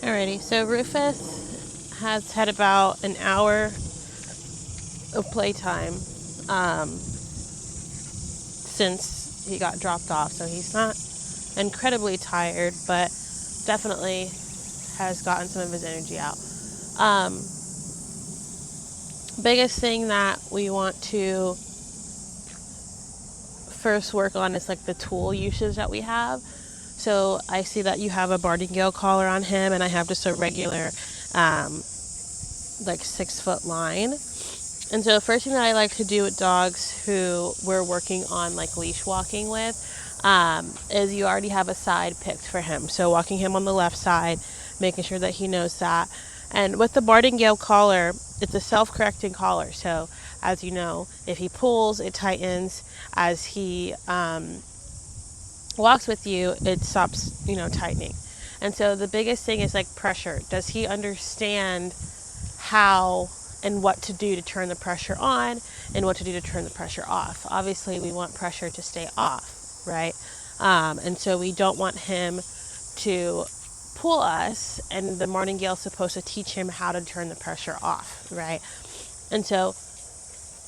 Alrighty, so Rufus has had about an hour of playtime since he got dropped off, so he's not incredibly tired, but definitely has gotten some of his energy out. Biggest thing that we want to first work on is like the tool usage that we have. So I see that you have a Bardingale collar on him, and I have just a regular like 6-foot line. And so the first thing that I like to do with dogs who we're working on like leash walking with is you already have a side picked for him. So walking him on the left side, making sure that he knows that. And with the Bardingale collar, it's a self-correcting collar. So as you know, if he pulls, it tightens. As he walks with you, it stops, tightening. And so the biggest thing is like pressure. Does he understand how and what to do to turn the pressure on and what to do to turn the pressure off? Obviously, we want pressure to stay off, right? And so we don't want him to pull us, and the martingale is supposed to teach him how to turn the pressure off, right? And so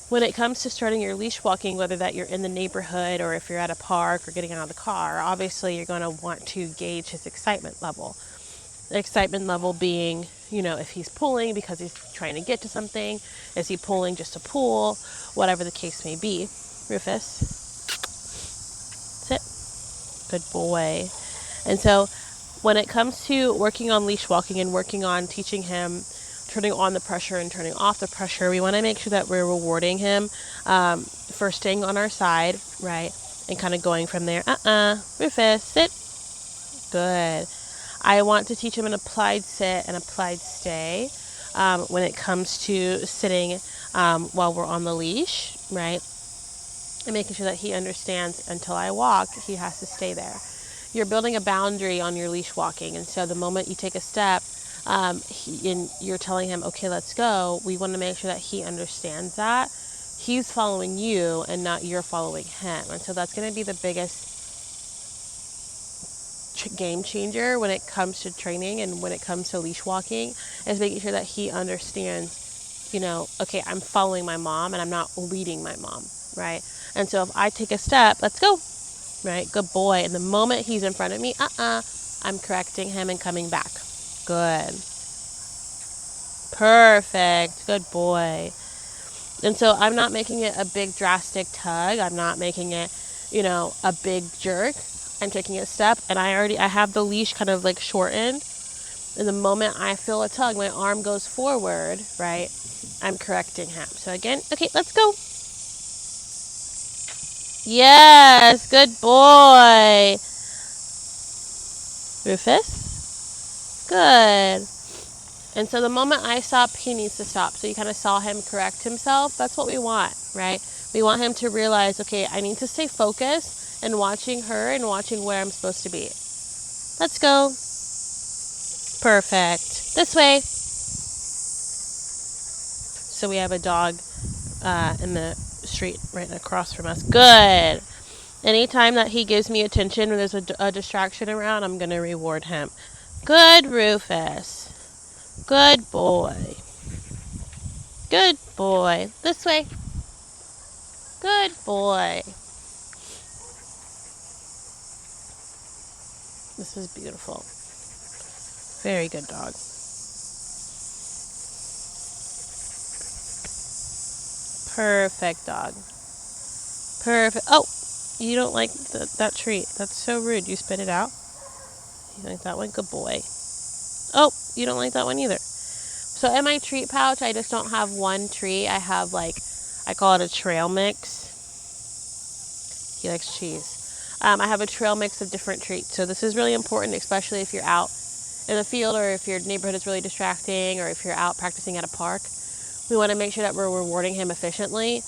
when it comes to starting your leash walking, whether that you're in the neighborhood or if you're at a park or getting out of the car, obviously you're going to want to gauge his excitement level. The excitement level being, if he's pulling because he's trying to get to something, is he pulling just to pull, whatever the case may be. Rufus, sit. Good boy. And so when it comes to working on leash walking and working on teaching him turning on the pressure and turning off the pressure, we want to make sure that we're rewarding him for staying on our side, right? And kind of going from there. Rufus, sit. Good. I want to teach him an applied sit and applied stay when it comes to sitting while we're on the leash, right? And making sure that he understands until I walk, he has to stay there. You're building a boundary on your leash walking, and so the moment you take a step, you're telling him, okay, let's go. We want to make sure that he understands that he's following you and not you're following him. And so that's going to be the biggest game changer when it comes to training and when it comes to leash walking, is making sure that he understands, okay, I'm following my mom and I'm not leading my mom, right? And so if I take a step, let's go, right? Good boy. And the moment he's in front of me, I'm correcting him and coming back. Good. Perfect. Good boy. And so I'm not making it a big drastic tug. I'm not making it, a big jerk. I'm taking a step, and I have the leash kind of like shortened. And the moment I feel a tug, my arm goes forward, right? I'm correcting him. So again, okay, let's go. Yes, good boy. Rufus? Good. And so the moment I stop, he needs to stop. So you kind of saw him correct himself. That's what we want, right? We want him to realize, okay, I need to stay focused and watching her and watching where I'm supposed to be. Let's go. Perfect. This way. So we have a dog in the street right across from us. Good. Anytime that he gives me attention when there's a distraction around, I'm going to reward him. Good, Rufus. Good boy. Good boy. This way. Good boy. This is beautiful. Very good dog. Perfect dog. Perfect. Oh, you don't like that treat. That's so rude. You spit it out. You like that one? Good boy. Oh, you don't like that one either. So in my treat pouch, I just don't have one treat. I have I call it a trail mix. He likes cheese. I have a trail mix of different treats. So this is really important, especially if you're out in the field or if your neighborhood is really distracting or if you're out practicing at a park. We want to make sure that we're rewarding him efficiently.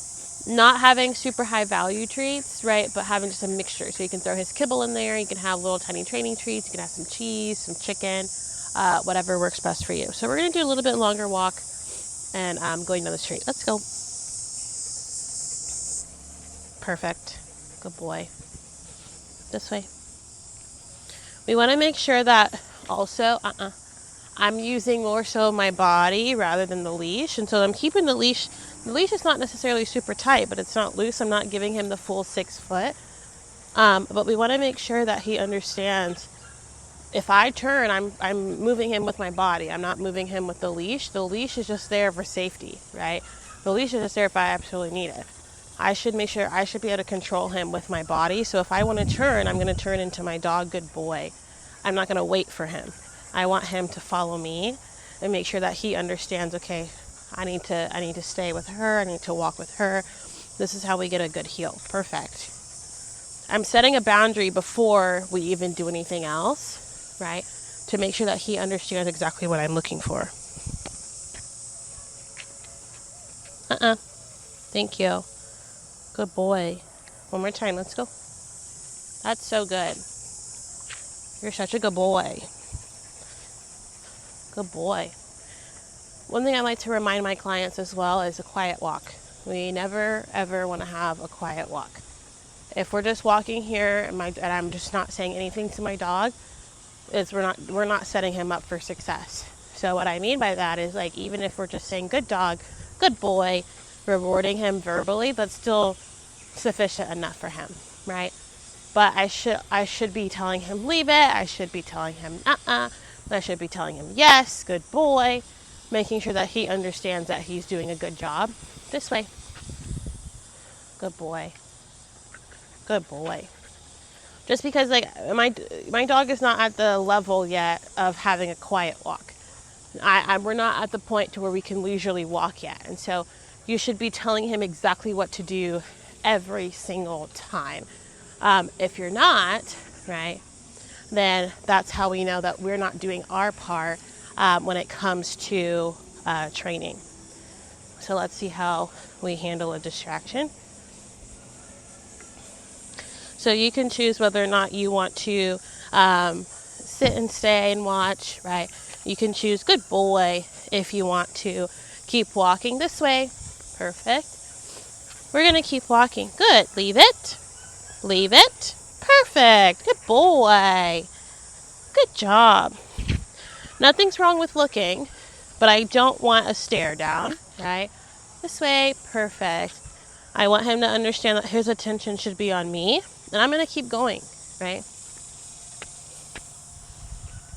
Not having super high value treats, right? But having just a mixture. So you can throw his kibble in there. You can have little tiny training treats. You can have some cheese, some chicken, whatever works best for you. So we're going to do a little bit longer walk and going down the street. Let's go. Perfect. Good boy. This way. We want to make sure that also, I'm using more so my body rather than the leash. And so I'm keeping the leash. The leash is not necessarily super tight, but it's not loose. I'm not giving him the full 6 foot. But we want to make sure that he understands if I turn, I'm moving him with my body. I'm not moving him with the leash. The leash is just there for safety, right? The leash is just there if I absolutely need it. I should make sure I should be able to control him with my body. So if I want to turn, I'm going to turn into my dog, good boy. I'm not going to wait for him. I want him to follow me and make sure that he understands, okay, I need to stay with her. I need to walk with her. This is how we get a good heel. Perfect. I'm setting a boundary before we even do anything else, right? To make sure that he understands exactly what I'm looking for. Thank you. Good boy. One more time. Let's go. That's so good. You're such a good boy. Good boy. One thing I like to remind my clients as well is a quiet walk. We never, ever want to have a quiet walk. If we're just walking here and I'm just not saying anything to my dog, we're not setting him up for success. So what I mean by that is, like, even if we're just saying good dog, good boy, rewarding him verbally, that's still sufficient enough for him, right? But I should be telling him leave it. I should be telling him I should be telling him yes, good boy, making sure that he understands that he's doing a good job. This way. Good boy. Good boy. Just because, like, my dog is not at the level yet of having a quiet walk. We're not at the point to where we can leisurely walk yet. And so you should be telling him exactly what to do every single time. If you're not, right, then that's how we know that we're not doing our part when it comes to training. So let's see how we handle a distraction. So you can choose whether or not you want to sit and stay and watch, right? You can choose good boy if you want to keep walking this way. Perfect. We're going to keep walking. Good. Leave it. Leave it. Perfect. Good boy. Good job. Nothing's wrong with looking, but I don't want a stare down, right? This way. Perfect. I want him to understand that his attention should be on me. And I'm going to keep going, right?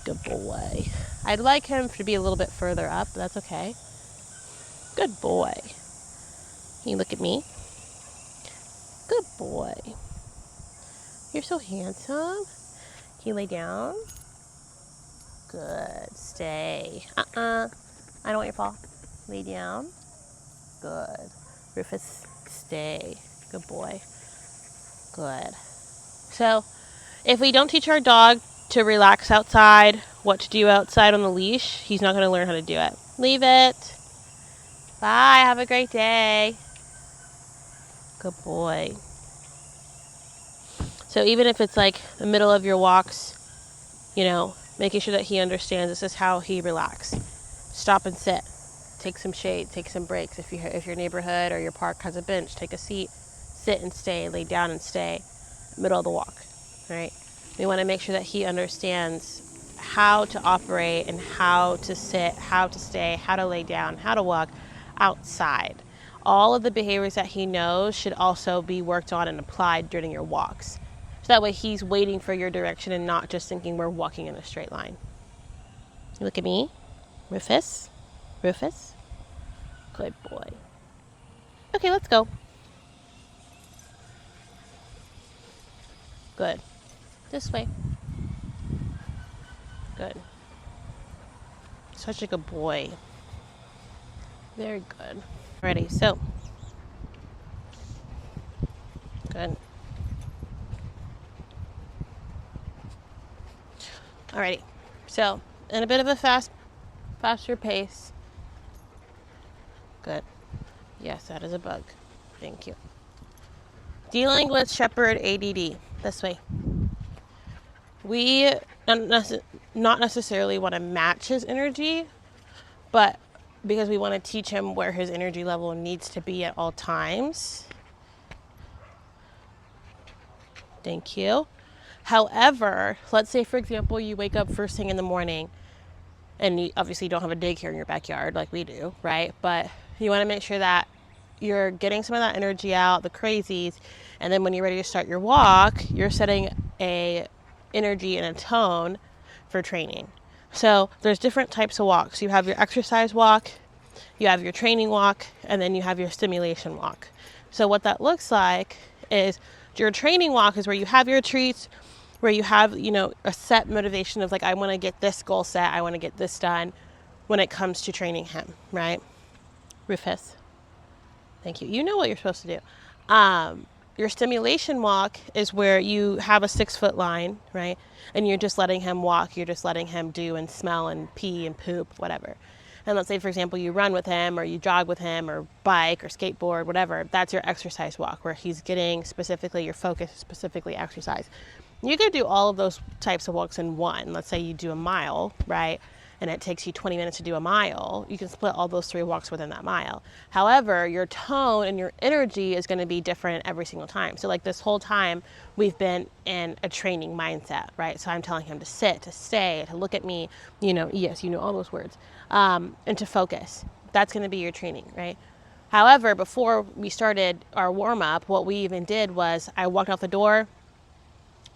Good boy. I'd like him to be a little bit further up, but that's okay. Good boy. Can you look at me? Good boy. You're so handsome. Can you lay down? Good. Stay. I don't want your paw. Lay down. Good. Rufus, stay. Good boy. Good. So, if we don't teach our dog to relax outside, what to do outside on the leash, he's not going to learn how to do it. Leave it. Bye. Have a great day. Good boy. So even if it's like the middle of your walks, you know, making sure that he understands this is how he relaxes. Stop and sit. Take some shade. Take some breaks. If your neighborhood or your park has a bench, take a seat. Sit and stay. Lay down and stay. Middle of the walk, right? We want to make sure that he understands how to operate and how to sit, how to stay, how to lay down, how to walk outside. All of the behaviors that he knows should also be worked on and applied during your walks. So that way he's waiting for your direction and not just thinking we're walking in a straight line. Look at me. Rufus. Rufus. Good boy. Okay, let's go. Good. This way. Good. Such a good boy. Very good. Ready, so. Good. Alrighty. So, in a bit of a faster pace. Good. Yes, that is a bug. Thank you. Dealing with Shepherd ADD. This way. We not necessarily want to match his energy, but because we want to teach him where his energy level needs to be at all times. Thank you. However, let's say, for example, you wake up first thing in the morning and you obviously don't have a daycare in your backyard like we do, right? But you want to make sure that you're getting some of that energy out, the crazies, and then when you're ready to start your walk, you're setting a energy and a tone for training. So there's different types of walks. You have your exercise walk, you have your training walk, and then you have your stimulation walk. So what that looks like is your training walk is where you have your treats, where you have, a set motivation of like, I want to get this goal set, I want to get this done when it comes to training him, right? Rufus. Thank you. You know what you're supposed to do. Your stimulation walk is where you have a 6-foot line, right? And you're just letting him walk. You're just letting him do and smell and pee and poop, whatever. And let's say, for example, you run with him or you jog with him or bike or skateboard, whatever. That's your exercise walk where he's getting specifically your focus, specifically exercise. You could do all of those types of walks in one. Let's say you do a mile, right? And it takes you 20 minutes to do a mile. You can split all those 3 walks within that mile. However, your tone and your energy is going to be different every single time. So like this whole time, we've been in a training mindset, right? So I'm telling him to sit, to stay, to look at me, yes, all those words, and to focus. That's going to be your training, right? However, before we started our warm-up, what we even did was I walked out the door,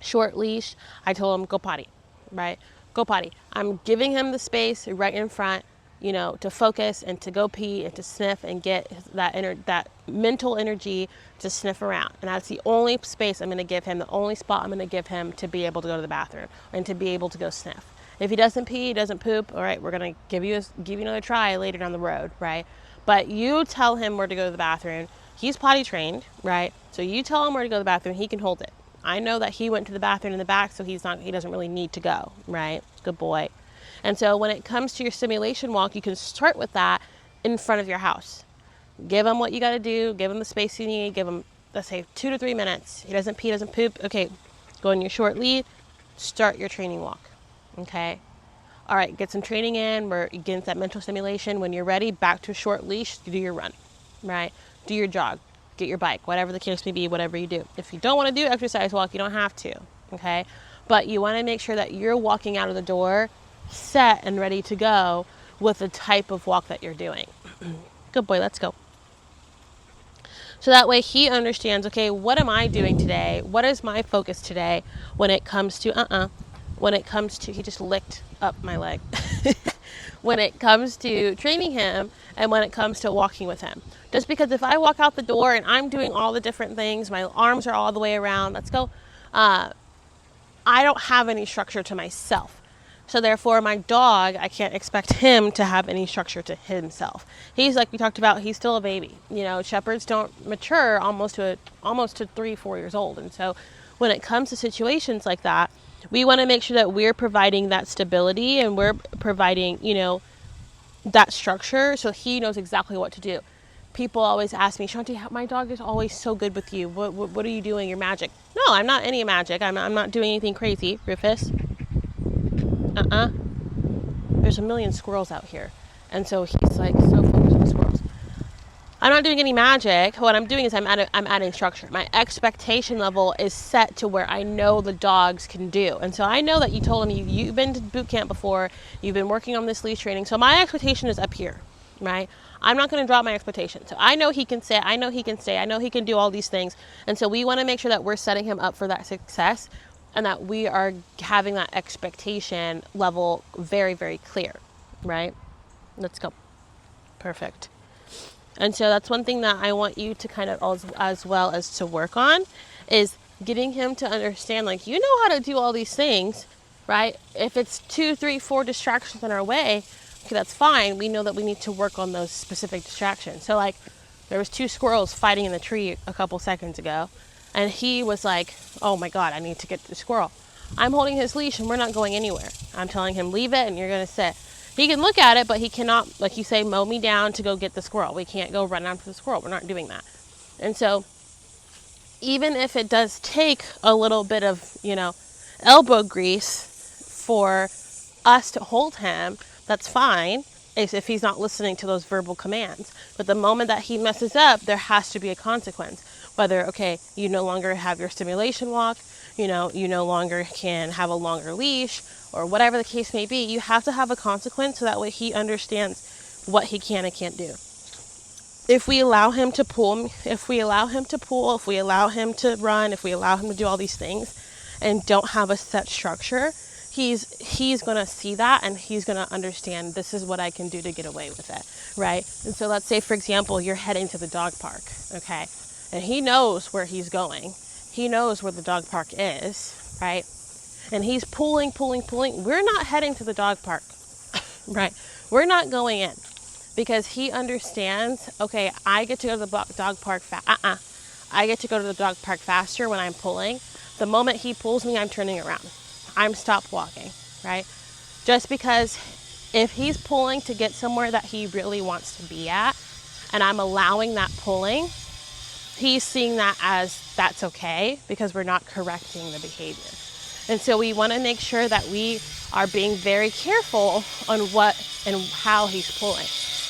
short leash. I told him, go potty, right? Go potty. I'm giving him the space right in front, to focus and to go pee and to sniff and get that mental energy to sniff around. And that's the only space I'm going to give him, the only spot I'm going to give him to be able to go to the bathroom and to be able to go sniff. If he doesn't pee, he doesn't poop, all right, we're going to give you another try later down the road, right? But you tell him where to go to the bathroom. He's potty trained, right? So you tell him where to go to the bathroom, he can hold it. I know that he went to the bathroom in the back, so he doesn't really need to go, right? Good boy. And so when it comes to your stimulation walk, you can start with that in front of your house. Give him what you got to do. Give him the space you need. Give him, let's say, 2 to 3 minutes. He doesn't pee, doesn't poop. Okay, go on your short lead. Start your training walk, okay? All right, get some training in. We're getting that mental stimulation. When you're ready, back to a short leash, do your run, right? Do your jog. Get your bike, whatever the case may be, whatever you do. If you don't want to do exercise walk, you don't have to, okay? But you want to make sure that you're walking out of the door set and ready to go with the type of walk that you're doing. Good boy, let's go. So that way he understands, okay, what am I doing today? What is my focus today when it comes to, he just licked up my leg. When it comes to training him and when it comes to walking with him. Just because if I walk out the door and I'm doing all the different things, my arms are all the way around, let's go, I don't have any structure to myself. So therefore my dog, I can't expect him to have any structure to himself. He's, like we talked about, he's still a baby. Shepherds don't mature almost to 3-4 years old. And so when it comes to situations like that, we want to make sure that we're providing that stability and we're providing, that structure so he knows exactly what to do. People always ask me, Shanti, my dog is always so good with you. What are you doing? You're magic. No, I'm not any magic. I'm not doing anything crazy, Rufus. There's a million squirrels out here. And so he's like so focused on the squirrels. I'm not doing any magic. What I'm doing is I'm adding structure. My expectation level is set to where I know the dogs can do. And so I know that you told him you've been to boot camp before. You've been working on this leash training. So my expectation is up here, right? I'm not going to drop my expectation. So I know he can sit. I know he can stay. I know he can do all these things. And so we want to make sure that we're setting him up for that success and that we are having that expectation level very, very clear, right? Let's go. Perfect. And so that's one thing that I want you to kind of as well as to work on is getting him to understand, like, you know how to do all these things, right? If it's 2, 3, 4 distractions in our way, okay, that's fine. We know that we need to work on those specific distractions. So like there was 2 squirrels fighting in the tree a couple seconds ago. And he was like, oh my God, I need to get the squirrel. I'm holding his leash and we're not going anywhere. I'm telling him, leave it and you're going to sit. He can look at it, but he cannot, like you say, mow me down to go get the squirrel. We can't go run after the squirrel. We're not doing that. And so even if it does take a little bit of, elbow grease for us to hold him, that's fine if he's not listening to those verbal commands. But the moment that he messes up, there has to be a consequence. Whether, okay, you no longer have your stimulation walk, you no longer can have a longer leash, or whatever the case may be, you have to have a consequence so that way he understands what he can and can't do. If we allow him to pull, if we allow him to run, if we allow him to do all these things and don't have a set structure, he's going to see that and he's going to understand this is what I can do to get away with it, right? And so let's say, for example, you're heading to the dog park, okay? And he knows where he's going. He knows where the dog park is, right? And he's pulling. We're not heading to the dog park, right? We're not going in because he understands, okay, I get to go to the dog park I get to go to the dog park faster when I'm pulling. The moment he pulls me, I'm turning around. I'm stop walking, right? Just because if he's pulling to get somewhere that he really wants to be at and I'm allowing that pulling, he's seeing that as that's okay because we're not correcting the behavior. And so we want to make sure that we are being very careful on what and how he's pulling.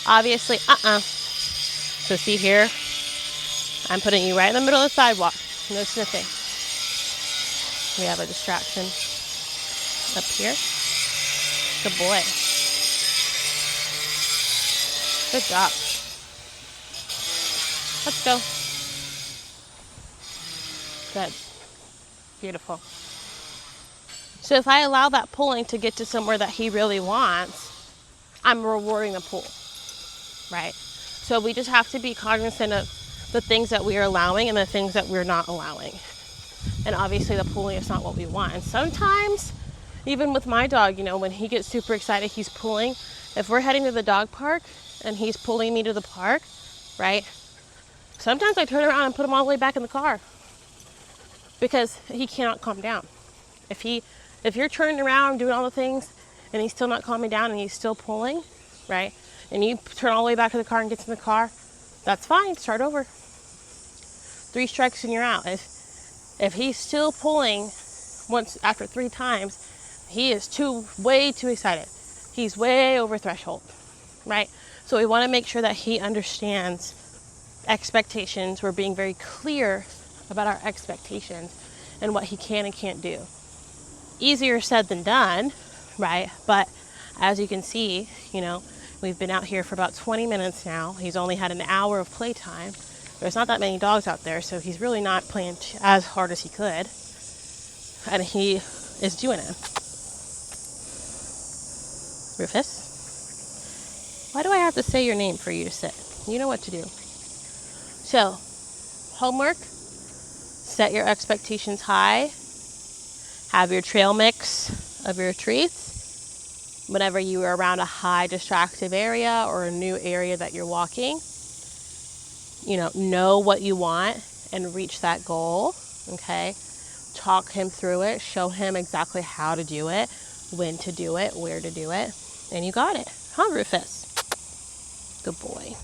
Obviously, So see here, I'm putting you right in the middle of the sidewalk. No sniffing. We have a distraction up here. Good boy. Good job. Let's go. Good. Beautiful. So if I allow that pulling to get to somewhere that he really wants, I'm rewarding the pull, right? So we just have to be cognizant of the things that we are allowing and the things that we're not allowing. And obviously the pulling is not what we want. And sometimes, even with my dog, when he gets super excited, he's pulling. If we're heading to the dog park and he's pulling me to the park, right? Sometimes I turn around and put him all the way back in the car because he cannot calm down. If you're turning around doing all the things and he's still not calming down and he's still pulling, right? And you turn all the way back to the car and get in the car, that's fine. Start over. 3 strikes and you're out. If he's still pulling once after 3 times, he is way too excited. He's way over threshold, right? So we want to make sure that he understands expectations. We're being very clear about our expectations and what he can and can't do. Easier said than done, right? But as you can see, we've been out here for about 20 minutes now. He's only had an hour of playtime. There's not that many dogs out there, so he's really not playing as hard as he could. And he is doing it. Rufus, why do I have to say your name for you to sit? You know what to do. So, homework, set your expectations high. Have your trail mix of your treats. Whenever you are around a high distractive area or a new area that you're walking, know what you want and reach that goal, okay? Talk him through it, show him exactly how to do it, when to do it, where to do it, and you got it. Huh, Rufus? Good boy.